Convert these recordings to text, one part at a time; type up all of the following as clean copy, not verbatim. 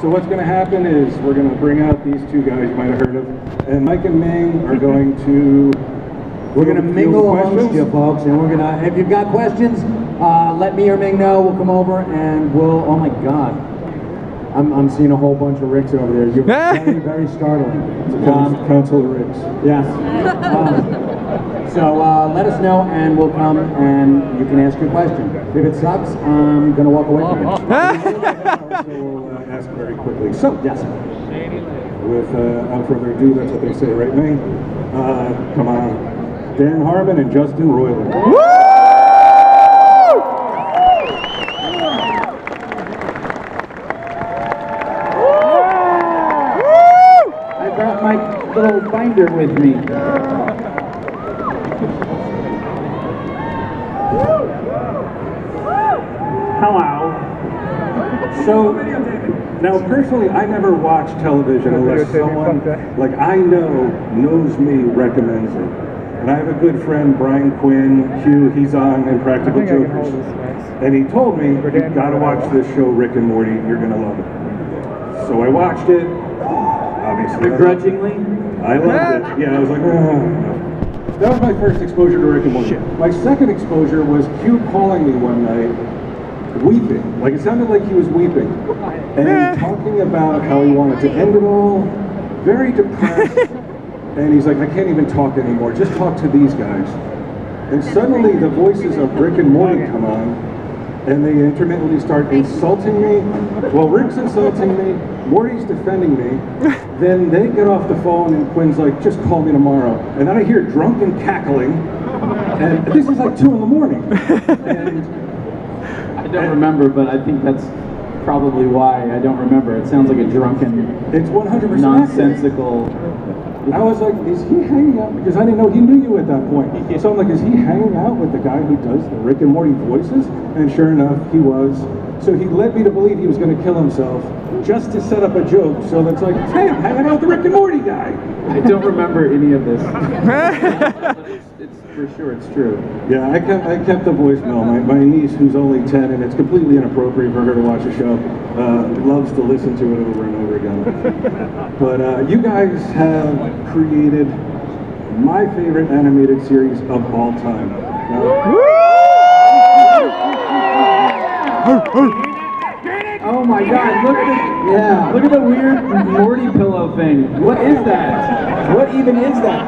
So what's going to happen is we're going to bring out these two guys you might have heard of, and Mike and Ming are going to... We're going to mingle amongst you folks, and we're going to, if you've got questions, let me or Ming know. We'll come over and we'll, oh my God. I'm seeing a whole bunch of Ricks over there. You're very, very startling. It's a council of Ricks. Yes. So let us know and we'll come and you can ask your question. If it sucks, I'm going to walk away from it. So we'll ask very quickly. So, yes. Without further ado, that's what they say, right, Ming? Come on. Dan Harmon and Justin Roiland. My little binder with me. Hello. So, now personally, I never watch television unless someone, like I know, knows me, recommends it. And I have a good friend, Brian Quinn, Hugh, he's on Impractical Jokers. And he told me, you've got to watch this show, Rick and Morty, you're going to love it. So I watched it. Obviously. Begrudgingly? I loved it. Yeah, I was like, oh. That was my first exposure to Rick and Morty. My second exposure was Hugh calling me one night, weeping. Like, it sounded like he was weeping. And talking about how he wanted to end it all, very depressed. And he's like, I can't even talk anymore, just talk to these guys. And suddenly the voices of Rick and Morty come on, and they intermittently start insulting me. Well, Rick's insulting me, Morty's defending me. Then they get off the phone and Quinn's like, just call me tomorrow. And then I hear drunken cackling, and this is like 2 in the morning. And I don't remember, but I think that's probably why I don't remember. It sounds like a drunken, it's 100% nonsensical. I was like, is he hanging out? Because I didn't know he knew you at that point. So I'm like, is he hanging out with the guy who does the Rick and Morty voices? And sure enough, he was. So he led me to believe he was going to kill himself just to set up a joke. So that's like, hey, I'm hanging out with the Rick and Morty guy. I don't remember any of this. It's for sure, it's true. Yeah, I kept the voicemail. My niece, who's only 10, and it's completely inappropriate for her to watch a show, loves to listen to it over and over again. But you guys have created my favorite animated series of all time. Oh my God! Look at the weird Morty pillow thing. What is that? What even is that?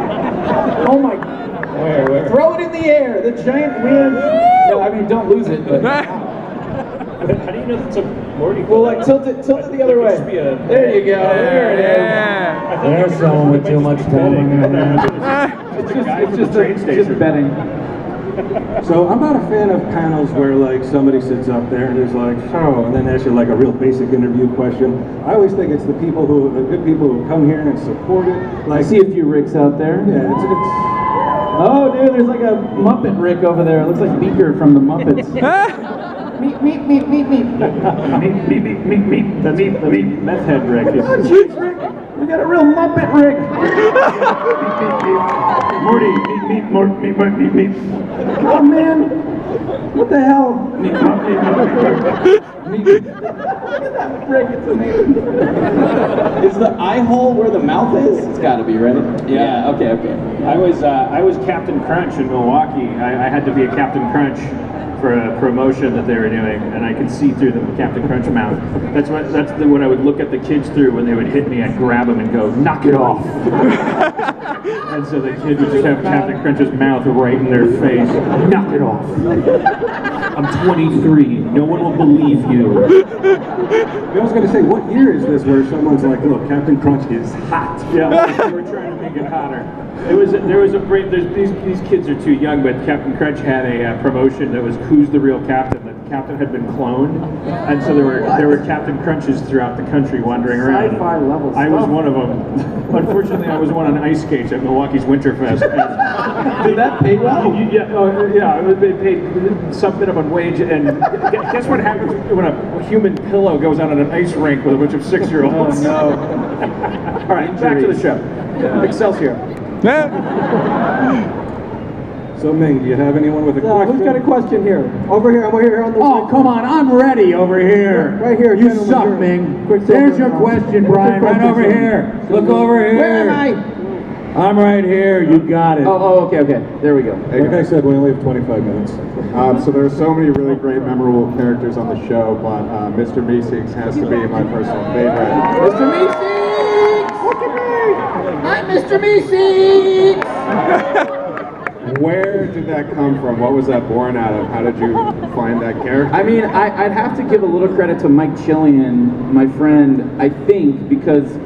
Oh my! Where? Throw it in the air. The giant weird. No, I mean don't lose it. But How do you know it's a Morty? well, like tilt it the other way. There you go. There it is. There's someone with too much time. It's just betting. So I'm not a fan of panels where like somebody sits up there and is like, so, and then asks you like a real basic interview question. I always think it's the good people who come here and support it. Like, I see a few Ricks out there. Yeah, it's Oh, dude, there's like a Muppet Rick over there. It looks like Beaker from the Muppets. Meep. That's the meth head Rick. Oh, jeez, Rick. We got a real Muppet Rick. Morty, meep. Oh, man. What the hell? Meep. Look at that Rick. It's amazing. Is the eye hole where the mouth is? It's got to be, right? Yeah. Okay. I was Captain Crunch in Milwaukee. I had to be a Captain Crunch for a promotion that they were doing, and I could see through the Captain Crunch mouth. That's what I would look at the kids through when they would hit me. I'd grab them and go, knock it off. And so the kid would just have Captain Crunch's mouth right in their face. Knock it off. I'm 23. No one will believe you. I was going to say, what year is this where someone's like, look, Captain Crunch is hot? Yeah, we're trying to make it hotter. These kids are too young, but Captain Crunch had a promotion that was Who's the Real Captain? The captain had been cloned, and so there were Captain Crunches throughout the country wandering around. Sci-fi level I was stuff. one of them. Unfortunately, I was one on ice skates at Milwaukee's Winterfest. Did that pay well? Yeah, they paid some minimum wage, and guess what happens when a human pillow goes out on an ice rink with a bunch of 6-year-olds? Oh, no. All right, back to the show. Excelsior. So Ming, do you have anyone with a question? Who's got a question here? Over here, I'm over here on the Oh, come on, I'm ready over here. Right here, You gentlemen, suck, here. Ming. Quick There's silver. your question, What's Brian, your right question, over sir? here. Look over here. Where am I? I'm right here, you got it. Oh, okay. There we go. Like I said, we only have 25 minutes. So there are so many really great, memorable characters on the show, but Mr. Meeseeks has to be my personal favorite. Mr. Meeseeks! Look at me! I'm Mr. Meeseeks! Where did that come from? What was that born out of? How did you find that character? I mean, I'd have to give a little credit to Mike Chillian, my friend, I think, because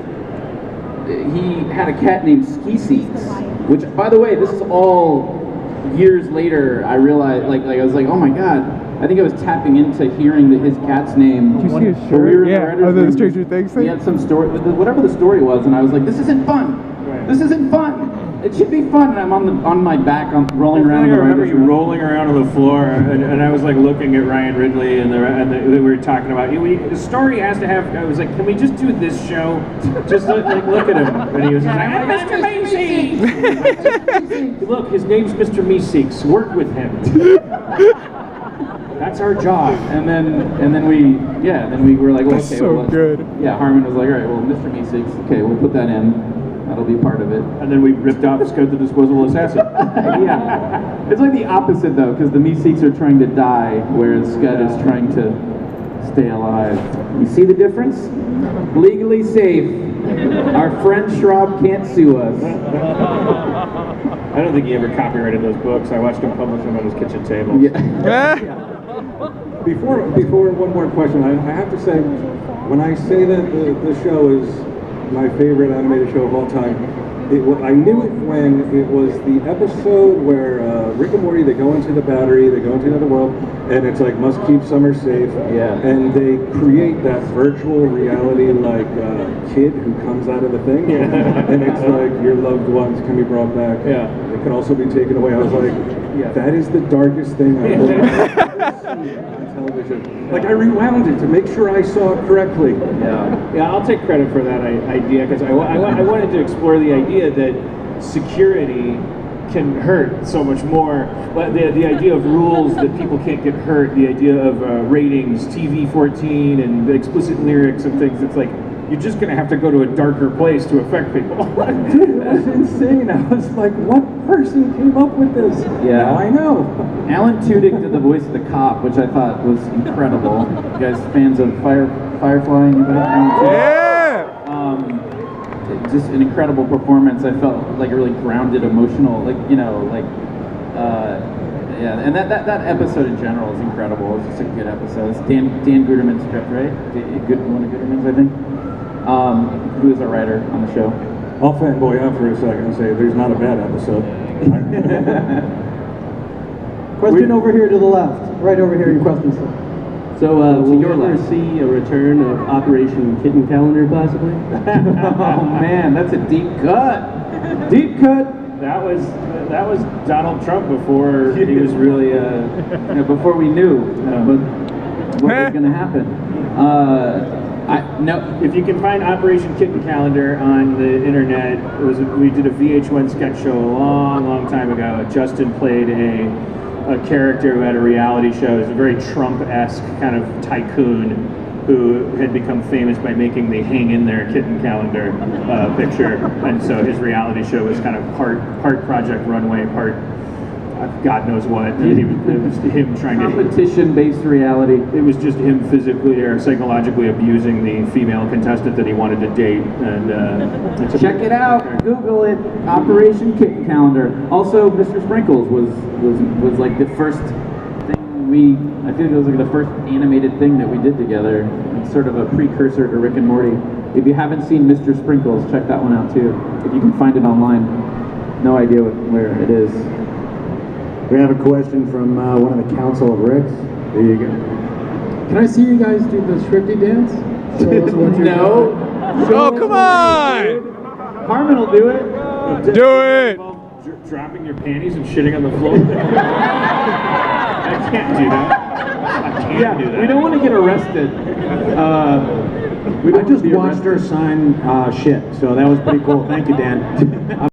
he had a cat named Ski Seeks, which, by the way, this is all years later. I realized, like I was like, oh my god, I think I was tapping into hearing his cat's name. Did you see his when shirt? we were in the Yeah, writers' oh, the room. Stranger Things thing? He had some story, whatever the story was, and I was like, this isn't fun. This isn't fun. It should be fun. And I'm on my back, I'm rolling around. I in the remember writers' you room. rolling around on the floor, and I was like looking at Ryan Ridley, and we were talking about the story has to have. I was like, can we just do this show? Just look at him, and he was just like, I'm Mr. Meeseeks. Look, his name's Mr. Meeseeks. Work with him. That's our job. And then we were like, well, That's okay, so well, good. Yeah, Harmon was like, all right, well, Mr. Meeseeks, okay, we'll put that in. That'll be part of it. And then we ripped off Scud the Disposable Assassin. Yeah. It's like the opposite, though, because the Meeseeks are trying to die, whereas Scud is trying to stay alive. You see the difference? Legally safe. Our friend Schraub can't sue us. I don't think he ever copyrighted those books. I watched him publish them on his kitchen table. Yeah. Before one more question, I have to say, when I say that the show is my favorite animated show of all time, I knew it when it was the episode where Rick and Morty, they go into the battery, they go into another world, and it's like, must keep summer safe. Yeah. And they create that virtual reality, like, kid who comes out of the thing. Yeah. And it's like, your loved ones can be brought back. Yeah. They can also be taken away. I was like, that is the darkest thing I've ever seen on television. Like, I rewound it to make sure I saw it correctly. Yeah, I'll take credit for that idea, because I wanted to explore the idea that security can hurt so much more. But the idea of rules that people can't get hurt, the idea of ratings, TV-14, and explicit lyrics and things, it's like, you're just going to have to go to a darker place to affect people. Dude, it was insane. I was like, what person came up with this? Yeah. Now I know. Alan Tudyk did the voice of the cop, which I thought was incredible. You guys fans of Firefly? Anybody? Alan Tudyk? Yeah! Just an incredible performance. I felt like really grounded, emotional, yeah. And that episode in general is incredible. It's just a good episode. It's Dan Guterman's script, right? One of Guterman's, I think. Who is our writer on the show? I'll fanboy out for a second and say there's not a bad episode. Question over here to the left. Right over here, your question, sir. So, To will your we ever left. see a return of Operation Kitten Calendar, possibly? Oh man, that's a deep cut. Deep cut. That was Donald Trump before he was really. Before we knew what was going to happen. If you can find Operation Kitten Calendar on the internet, we did a VH1 sketch show a long time ago. Justin played a character who had a reality show. It was a very Trump-esque kind of tycoon who had become famous by making the Hang in There Kitten Calendar picture. And so his reality show was kind of part Project Runway, part God knows what. And it was him trying to... Competition-based reality. It was just him physically or psychologically abusing the female contestant that he wanted to date. And Check it out. Google it. Operation Kitten Calendar. Also, Mr. Sprinkles was like the first thing I think it was like the first animated thing that we did together. It's sort of a precursor to Rick and Morty. If you haven't seen Mr. Sprinkles, check that one out too. If you can find it online. No idea where it is. We have a question from one of the Council of Ricks. There you go. Can I see you guys do the Shrifty dance? Show us what you're No. doing. Oh, come on! Harmon will do it. Do it! dropping your panties and shitting on the floor. I can't do that. I can't do that. We don't want to get arrested. I just watched her sign shit, so that was pretty cool. Thank you, Dan.